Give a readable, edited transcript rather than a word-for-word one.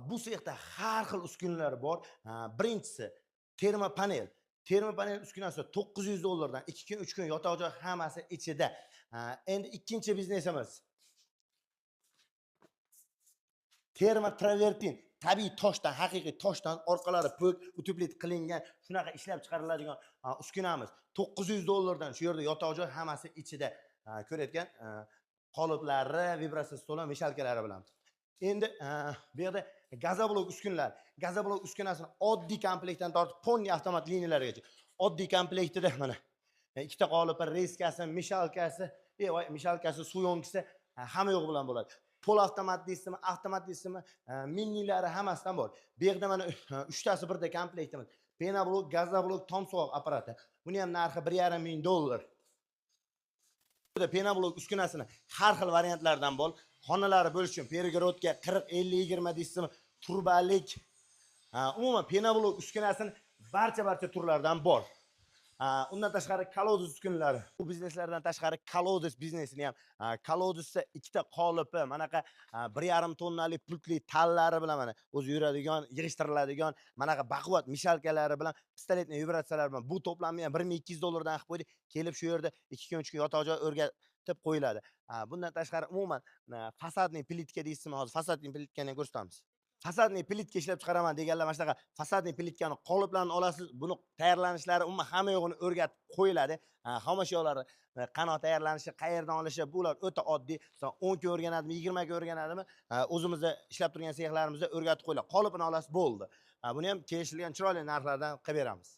Bu sexda har xil uskunalar bor. Birinchisi termopanel. Termopanel uskunasi $900 dan 2 kun, 3 kun yotoq joy hammasi ichida. Endi ikkinchi biznesimiz termotravertin. Tabiiy toshdan, haqiqiy toshdan orqalari po'k, utublit qilingan shunaqa ishlab chiqariladigan uskunamiz. $900 dan shu yerda yotoq joy hammasi ichida. Ko'rayotgan qoliplari, vibratsiya stoli, mishalkalari bilan. Endi bu yerda gazoblok uskunalar. Gazoblok uskunasini oddiy komplektdan tortib ponni avtomat liniyalarigacha. Oddiy komplektida mana ikkita qolipi, reskasi, mishalkasi, suv yonkisi hamma yo'q bilan bo'ladi. Pol avtomat deysizmi, avtomat deysizmi, minilari hammasidan bor. Bu yerda mana 3 tasi birda komplektimiz. Penablok, gazoblok, tomsovoq apparati. Buni ham narxi $1,5 ming. Burada penablok uskunasini har xil variantlardan bor. Xonalari bo'lish uchun перегородка 40-50-20 deysizmi, turbalik. Umuman penablok uskunasini barcha turlaridan bor. Undan tashqari kolodus uskunalari. Bu bizneslardan tashqari kolodus biznesini ham, kolodusda ikkita qolipi, manaqa 1,5 tonnalik pultli tallari bilan mana o'zi yuradigan, yig'ishtiriladigan, manaqa baquvvat mishalkalari bilan, pistoletli vibratsiyalar bilan bu to'plamni ham $1,200 dan qilib qo'ydik. Kelib shu yerda 2 kun 3 kun yotoq joy o'rgatib qo'yiladi. Bundan tashqari umuman fasadniy plitka deysizmi, hozir fasadniy plitkani ham ko'rsatamiz. Fasadniy plitka ishlab chiqaraman deganlar mana shunaqa fasadniy plitkani qoliplarni olasiz. Buni tayyorlanishlari umuman hamma yo'g'ini o'rgatib qo'yiladi. Xomashyolar qanot tayyorlanishi, qayerdan olishi bular o'ta oddiy. 10 kun o'rganadimi, 20 kun o'rganadimi, o'zimizda ishlab turgan sexlarimizda o'rgatib qo'yiladi. Qolipini olasiz bo'ldi. Buni ham kelishilgan chiroyli narxlardan qilib beramiz.